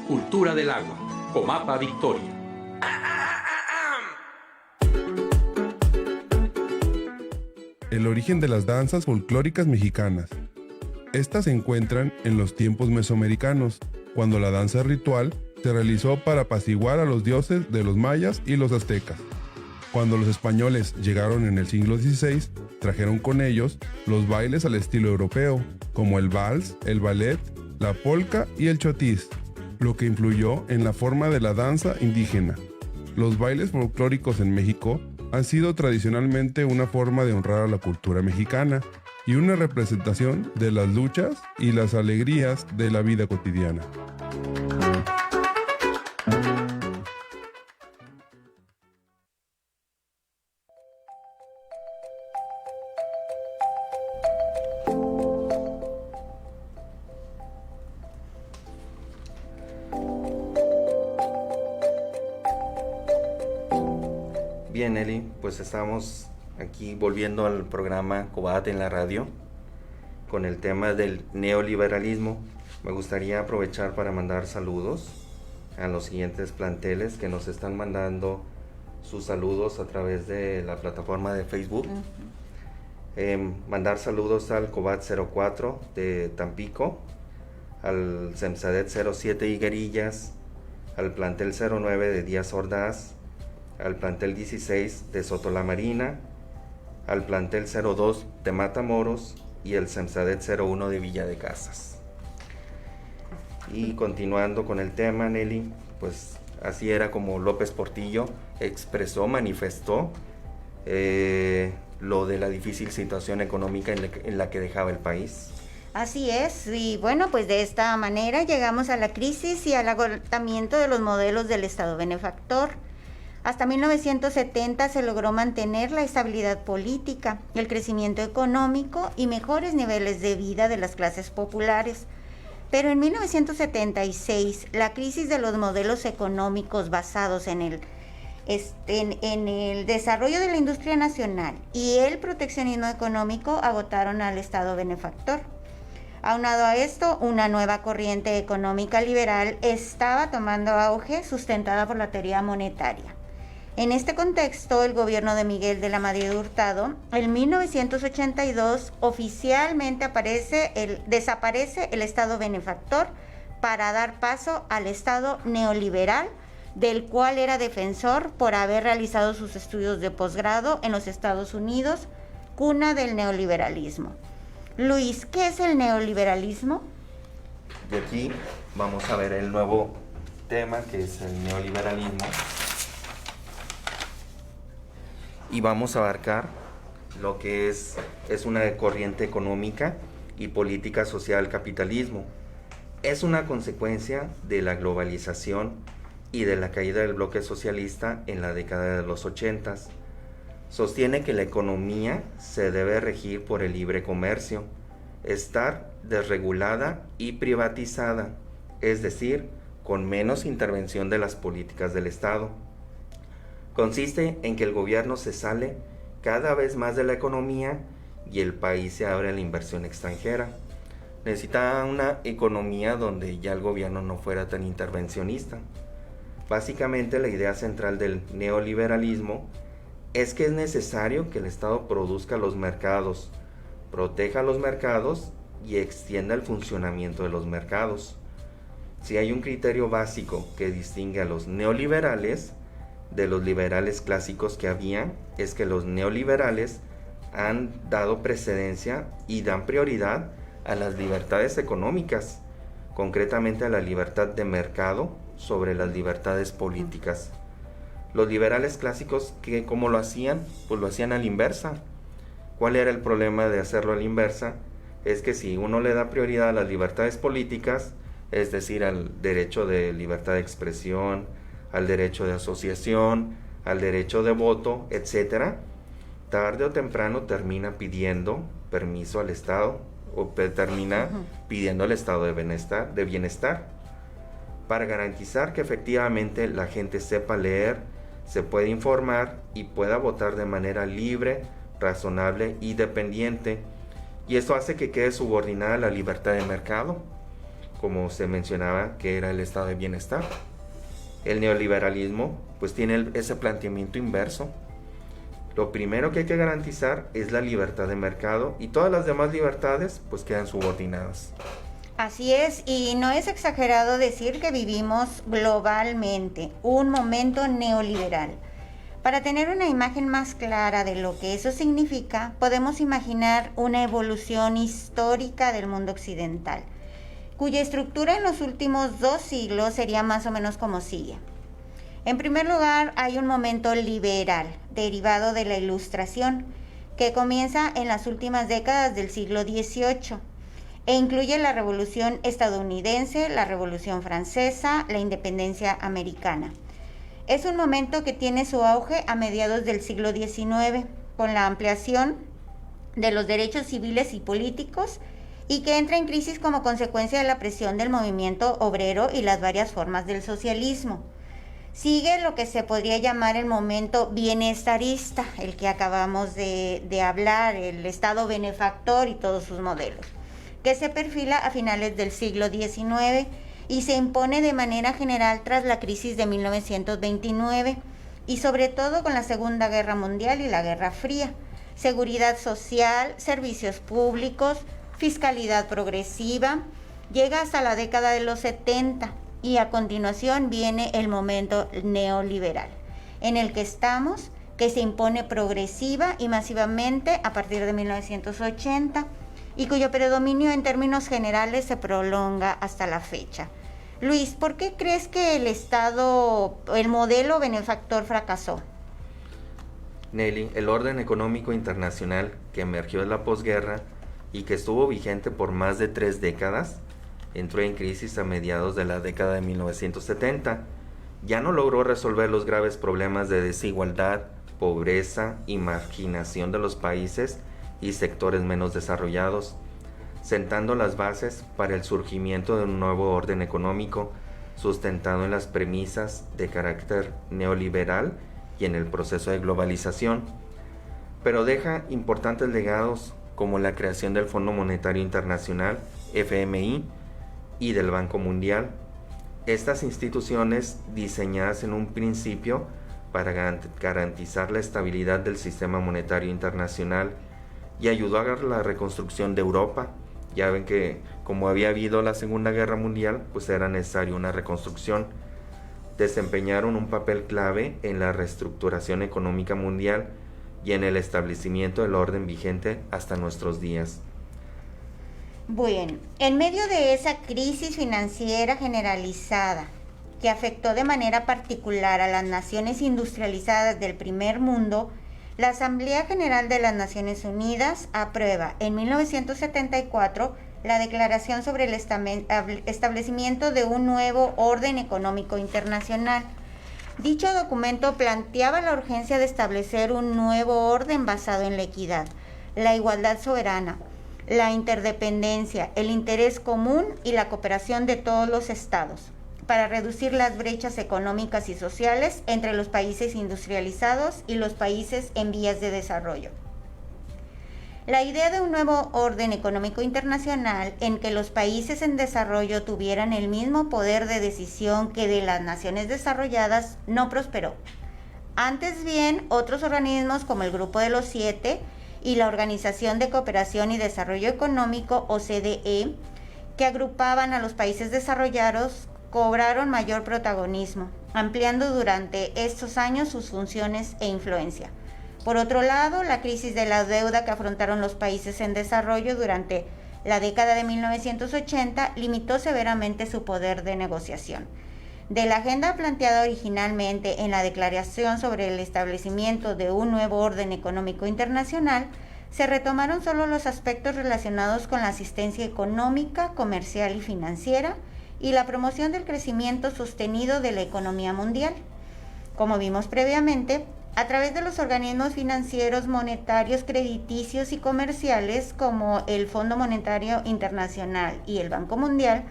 Cultura del agua. Comapa Victoria. El origen de las danzas folclóricas mexicanas. Estas se encuentran en los tiempos mesoamericanos, cuando la danza ritual se realizó para apaciguar a los dioses de los mayas y los aztecas. Cuando los españoles llegaron en el siglo XVI, trajeron con ellos los bailes al estilo europeo, como el vals, el ballet, la polka y el chotis, lo que influyó en la forma de la danza indígena. Los bailes folclóricos en México han sido tradicionalmente una forma de honrar a la cultura mexicana y una representación de las luchas y las alegrías de la vida cotidiana. Bien, Eli, pues estamos aquí volviendo al programa Cobat en la radio con el tema del neoliberalismo. Me gustaría aprovechar para mandar saludos a los siguientes planteles que nos están mandando sus saludos a través de la plataforma de Facebook. Mandar saludos al Cobat 04 de Tampico, al Semsadet 07 Higuerillas, al plantel 09 de Díaz Ordaz, al plantel 16 de Soto la Marina, al plantel 02 de Matamoros y el Semsadet 01 de Villa de Casas. Y continuando con el tema, Nelly, pues así era como López Portillo expresó, manifestó lo de la difícil situación económica en la que dejaba el país. Así es, y bueno, pues de esta manera llegamos a la crisis y al agotamiento de los modelos del Estado benefactor. Hasta 1970 se logró mantener la estabilidad política, el crecimiento económico y mejores niveles de vida de las clases populares. Pero en 1976, la crisis de los modelos económicos basados en el desarrollo de la industria nacional y el proteccionismo económico agotaron al Estado benefactor. Aunado a esto, una nueva corriente económica liberal estaba tomando auge, sustentada por la teoría monetaria. En este contexto, el gobierno de Miguel de la Madrid Hurtado, en 1982, oficialmente desaparece el Estado benefactor para dar paso al Estado neoliberal, del cual era defensor por haber realizado sus estudios de posgrado en los Estados Unidos, cuna del neoliberalismo. Luis, ¿qué es el neoliberalismo? Y aquí vamos a ver el nuevo tema, que es el neoliberalismo. Y vamos a abarcar lo que es una corriente económica y política social capitalismo. Es una consecuencia de la globalización y de la caída del bloque socialista en la década de los 80. Sostiene que la economía se debe regir por el libre comercio, estar desregulada y privatizada, es decir, con menos intervención de las políticas del Estado. Consiste en que el gobierno se sale cada vez más de la economía y el país se abre a la inversión extranjera. Necesita una economía donde ya el gobierno no fuera tan intervencionista. Básicamente la idea central del neoliberalismo es que es necesario que el Estado produzca los mercados, proteja los mercados y extienda el funcionamiento de los mercados. Si hay un criterio básico que distingue a los neoliberales de los liberales clásicos que había, es que los neoliberales han dado precedencia y dan prioridad a las libertades económicas, concretamente a la libertad de mercado sobre las libertades políticas. Los liberales clásicos, ¿cómo lo hacían? Pues lo hacían a la inversa. ¿Cuál era el problema de hacerlo a la inversa? Es que si uno le da prioridad a las libertades políticas, es decir, al derecho de libertad de expresión, al derecho de asociación, al derecho de voto, etc., tarde o temprano termina pidiendo permiso al Estado o termina pidiendo al Estado de bienestar para garantizar que efectivamente la gente sepa leer, se puede informar y pueda votar de manera libre, razonable y dependiente. Y esto hace que quede subordinada a la libertad de mercado, como se mencionaba que era el estado de bienestar. El neoliberalismo pues tiene ese planteamiento inverso. Lo primero que hay que garantizar es la libertad de mercado y todas las demás libertades pues quedan subordinadas. Así es, y no es exagerado decir que vivimos globalmente un momento neoliberal. Para tener una imagen más clara de lo que eso significa, podemos imaginar una evolución histórica del mundo occidental, cuya estructura en los últimos 2 siglos sería más o menos como sigue. En primer lugar, hay un momento liberal, derivado de la Ilustración, que comienza en las últimas décadas del siglo XVIII, e incluye la Revolución estadounidense, la Revolución francesa, la independencia americana. Es un momento que tiene su auge a mediados del siglo XIX, con la ampliación de los derechos civiles y políticos, y que entra en crisis como consecuencia de la presión del movimiento obrero y las varias formas del socialismo. Sigue lo que se podría llamar el momento bienestarista, el que acabamos de hablar, el Estado benefactor y todos sus modelos, que se perfila a finales del siglo XIX y se impone de manera general tras la crisis de 1929 y sobre todo con la Segunda Guerra Mundial y la Guerra Fría. Seguridad social, servicios públicos, fiscalidad progresiva, llega hasta la década de los 70 y a continuación viene el momento neoliberal, en el que estamos, que se impone progresiva y masivamente a partir de 1980 y cuyo predominio en términos generales se prolonga hasta la fecha. Luis, ¿por qué crees que el modelo benefactor fracasó? Nelly, el orden económico internacional que emergió de la posguerra y que estuvo vigente por más de 3 décadas, entró en crisis a mediados de la década de 1970. Ya no logró resolver los graves problemas de desigualdad, pobreza y marginación de los países y sectores menos desarrollados, sentando las bases para el surgimiento de un nuevo orden económico sustentado en las premisas de carácter neoliberal y en el proceso de globalización, pero deja importantes legados como la creación del Fondo Monetario Internacional, FMI, y del Banco Mundial. Estas instituciones, diseñadas en un principio para garantizar la estabilidad del sistema monetario internacional, y ayudó a la reconstrucción de Europa. Ya ven que como había habido la Segunda Guerra Mundial, pues era necesaria una reconstrucción. Desempeñaron un papel clave en la reestructuración económica mundial y en el establecimiento del orden vigente hasta nuestros días. Bueno, en medio de esa crisis financiera generalizada que afectó de manera particular a las naciones industrializadas del primer mundo, La Asamblea General de las Naciones Unidas aprueba en 1974 la Declaración sobre el establecimiento de un nuevo orden económico internacional. Dicho documento planteaba la urgencia de establecer un nuevo orden basado en la equidad, la igualdad soberana, la interdependencia, el interés común y la cooperación de todos los estados, para reducir las brechas económicas y sociales entre los países industrializados y los países en vías de desarrollo. La idea de un nuevo orden económico internacional en que los países en desarrollo tuvieran el mismo poder de decisión que de las naciones desarrolladas no prosperó. Antes bien, otros organismos como el Grupo de los 7 y la Organización de Cooperación y Desarrollo Económico, OCDE, que agrupaban a los países desarrollados, cobraron mayor protagonismo, ampliando durante estos años sus funciones e influencia. Por otro lado, la crisis de la deuda que afrontaron los países en desarrollo durante la década de 1980 limitó severamente su poder de negociación. De la agenda planteada originalmente en la Declaración sobre el establecimiento de un nuevo orden económico internacional, se retomaron solo los aspectos relacionados con la asistencia económica, comercial y financiera y la promoción del crecimiento sostenido de la economía mundial. Como vimos previamente, a través de los organismos financieros, monetarios, crediticios y comerciales como el Fondo Monetario Internacional y el Banco Mundial,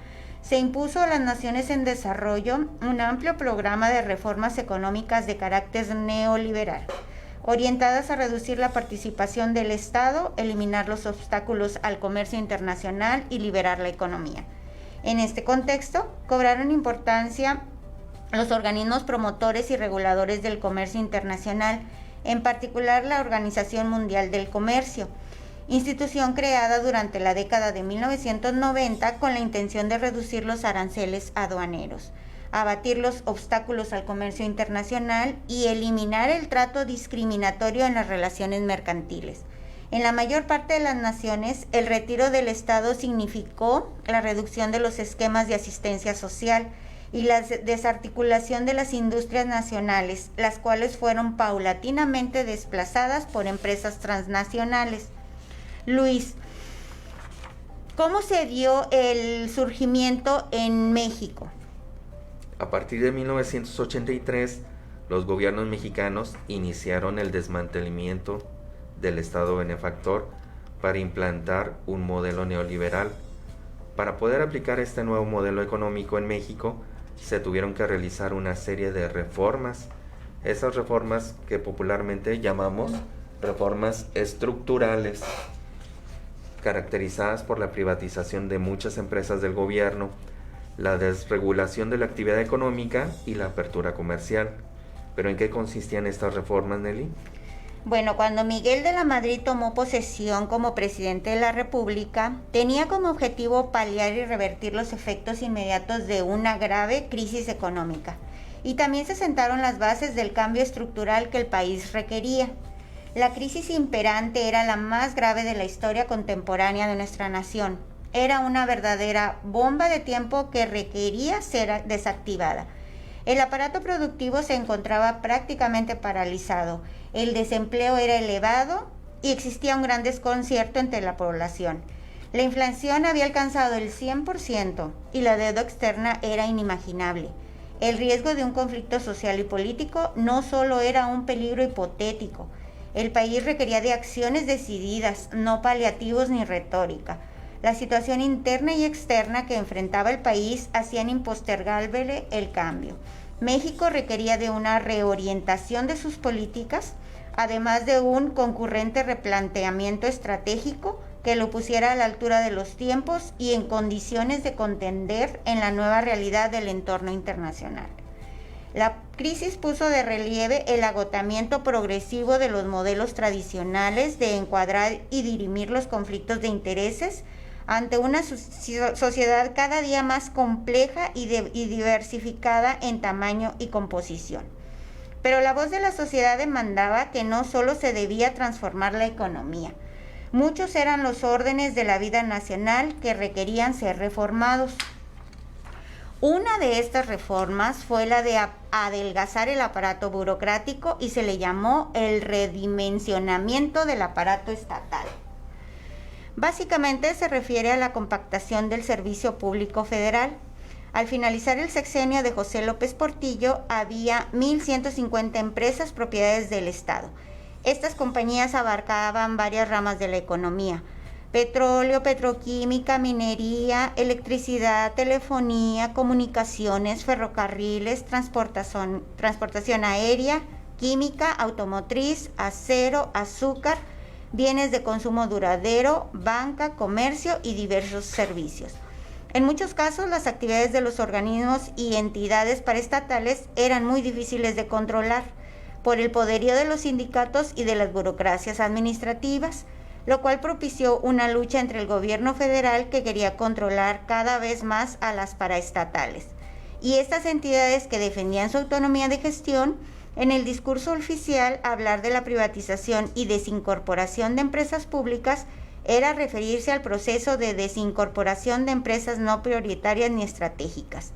se impuso a las naciones en desarrollo un amplio programa de reformas económicas de carácter neoliberal, orientadas a reducir la participación del Estado, eliminar los obstáculos al comercio internacional y liberar la economía. En este contexto, cobraron importancia los organismos promotores y reguladores del comercio internacional, en particular la Organización Mundial del Comercio, institución creada durante la década de 1990 con la intención de reducir los aranceles aduaneros, abatir los obstáculos al comercio internacional y eliminar el trato discriminatorio en las relaciones mercantiles. En la mayor parte de las naciones, el retiro del Estado significó la reducción de los esquemas de asistencia social y la desarticulación de las industrias nacionales, las cuales fueron paulatinamente desplazadas por empresas transnacionales. Luis, ¿cómo se dio el surgimiento en México? A partir de 1983, los gobiernos mexicanos iniciaron el desmantelamiento del Estado benefactor para implantar un modelo neoliberal. Para poder aplicar este nuevo modelo económico en México, se tuvieron que realizar una serie de reformas. Esas reformas que popularmente llamamos reformas estructurales, caracterizadas por la privatización de muchas empresas del gobierno, la desregulación de la actividad económica y la apertura comercial. ¿Pero en qué consistían estas reformas, Nelly? Bueno, cuando Miguel de la Madrid tomó posesión como presidente de la República, tenía como objetivo paliar y revertir los efectos inmediatos de una grave crisis económica. Y también se sentaron las bases del cambio estructural que el país requería. La crisis imperante era la más grave de la historia contemporánea de nuestra nación. Era una verdadera bomba de tiempo que requería ser desactivada. El aparato productivo se encontraba prácticamente paralizado. El desempleo era elevado y existía un gran desconcierto entre la población. La inflación había alcanzado el 100% y la deuda externa era inimaginable. El riesgo de un conflicto social y político no solo era un peligro hipotético. El país requería de acciones decididas, no paliativos ni retórica. La situación interna y externa que enfrentaba el país hacían impostergable el cambio. México requería de una reorientación de sus políticas, además de un concurrente replanteamiento estratégico que lo pusiera a la altura de los tiempos y en condiciones de contender en la nueva realidad del entorno internacional. La crisis puso de relieve el agotamiento progresivo de los modelos tradicionales de encuadrar y dirimir los conflictos de intereses ante una sociedad cada día más compleja y diversificada en tamaño y composición. Pero la voz de la sociedad demandaba que no solo se debía transformar la economía. Muchos eran los órdenes de la vida nacional que requerían ser reformados. Una de estas reformas fue la de adelgazar el aparato burocrático y se le llamó el redimensionamiento del aparato estatal. Básicamente se refiere a la compactación del servicio público federal. Al finalizar el sexenio de José López Portillo, había 1,150 empresas propiedades del Estado. Estas compañías abarcaban varias ramas de la economía: petróleo, petroquímica, minería, electricidad, telefonía, comunicaciones, ferrocarriles, transportación aérea, química, automotriz, acero, azúcar, bienes de consumo duradero, banca, comercio y diversos servicios. En muchos casos, las actividades de los organismos y entidades paraestatales eran muy difíciles de controlar por el poderío de los sindicatos y de las burocracias administrativas, lo cual propició una lucha entre el gobierno federal, que quería controlar cada vez más a las paraestatales, y estas entidades que defendían su autonomía de gestión. En el discurso oficial, hablar de la privatización y desincorporación de empresas públicas era referirse al proceso de desincorporación de empresas no prioritarias ni estratégicas.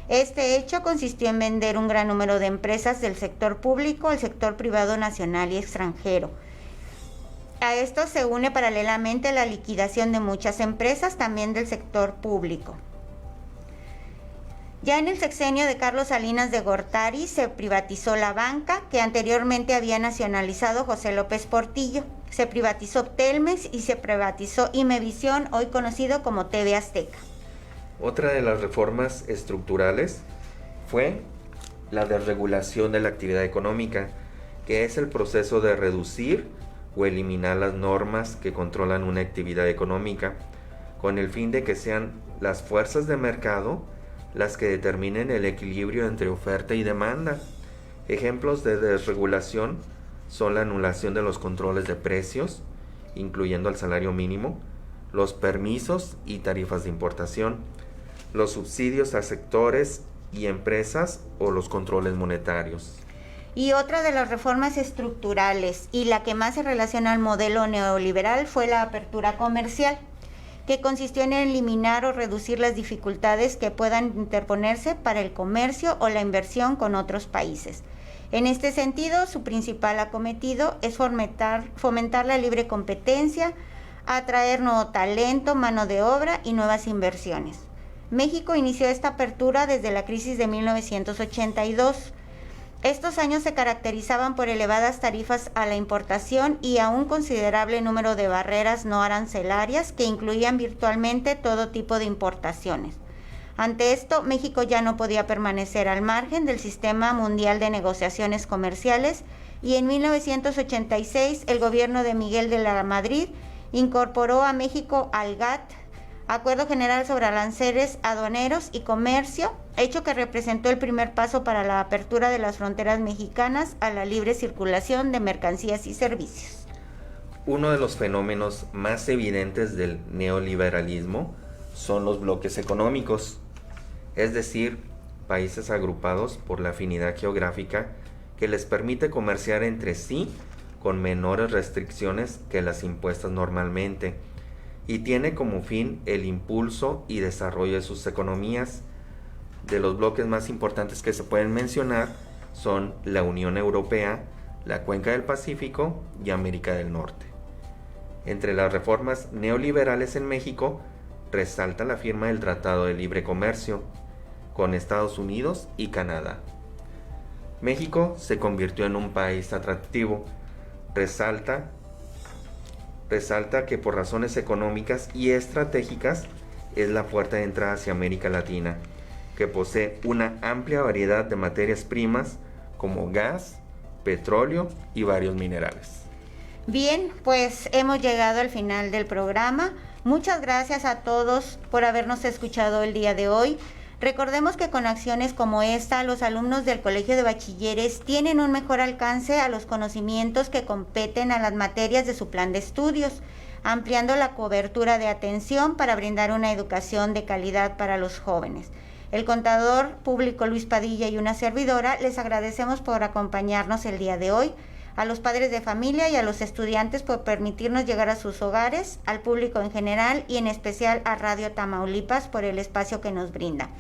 Este hecho consistió en vender un gran número de empresas del sector público al sector privado nacional y extranjero. A esto se une paralelamente la liquidación de muchas empresas, también del sector público. Ya en el sexenio de Carlos Salinas de Gortari se privatizó la banca, que anteriormente había nacionalizado José López Portillo. Se privatizó Telmex y se privatizó Imevisión, hoy conocido como TV Azteca. Otra de las reformas estructurales fue la desregulación de la actividad económica, que es el proceso de reducir o eliminar las normas que controlan una actividad económica, con el fin de que sean las fuerzas de mercado las que determinen el equilibrio entre oferta y demanda. Ejemplos de desregulación son la anulación de los controles de precios, incluyendo el salario mínimo, los permisos y tarifas de importación, los subsidios a sectores y empresas o los controles monetarios. Y otra de las reformas estructurales, y la que más se relaciona al modelo neoliberal, fue la apertura comercial, que consistió en eliminar o reducir las dificultades que puedan interponerse para el comercio o la inversión con otros países. En este sentido, su principal acometido es fomentar la libre competencia, atraer nuevo talento, mano de obra y nuevas inversiones. México inició esta apertura desde la crisis de 1982. Estos años se caracterizaban por elevadas tarifas a la importación y a un considerable número de barreras no arancelarias que incluían virtualmente todo tipo de importaciones. Ante esto, México ya no podía permanecer al margen del sistema mundial de negociaciones comerciales, y en 1986 el gobierno de Miguel de la Madrid incorporó a México al GATT, Acuerdo General sobre Aranceles Aduaneros y Comercio, hecho que representó el primer paso para la apertura de las fronteras mexicanas a la libre circulación de mercancías y servicios. Uno de los fenómenos más evidentes del neoliberalismo son los bloques económicos, es decir, países agrupados por la afinidad geográfica que les permite comerciar entre sí con menores restricciones que las impuestas normalmente, y tiene como fin el impulso y desarrollo de sus economías. De los bloques más importantes que se pueden mencionar son la Unión Europea, la Cuenca del Pacífico y América del Norte. Entre las reformas neoliberales en México resalta la firma del Tratado de Libre Comercio con Estados Unidos y Canadá. México se convirtió en un país atractivo. Resalta que por razones económicas y estratégicas es la puerta de entrada hacia América Latina, que posee una amplia variedad de materias primas como gas, petróleo y varios minerales. Bien, pues hemos llegado al final del programa. Muchas gracias a todos por habernos escuchado el día de hoy. Recordemos que con acciones como esta, los alumnos del Colegio de Bachilleres tienen un mejor alcance a los conocimientos que competen a las materias de su plan de estudios, ampliando la cobertura de atención para brindar una educación de calidad para los jóvenes. El contador público Luis Padilla y una servidora les agradecemos por acompañarnos el día de hoy, a los padres de familia y a los estudiantes por permitirnos llegar a sus hogares, al público en general y en especial a Radio Tamaulipas por el espacio que nos brinda.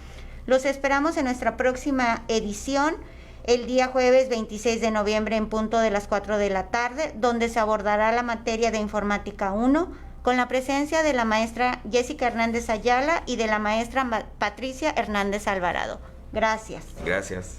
Los esperamos en nuestra próxima edición, el día jueves 26 de noviembre en punto de las 4 de la tarde, donde se abordará la materia de Informática 1 con la presencia de la maestra Jessica Hernández Ayala y de la maestra Patricia Hernández Alvarado. Gracias. Gracias.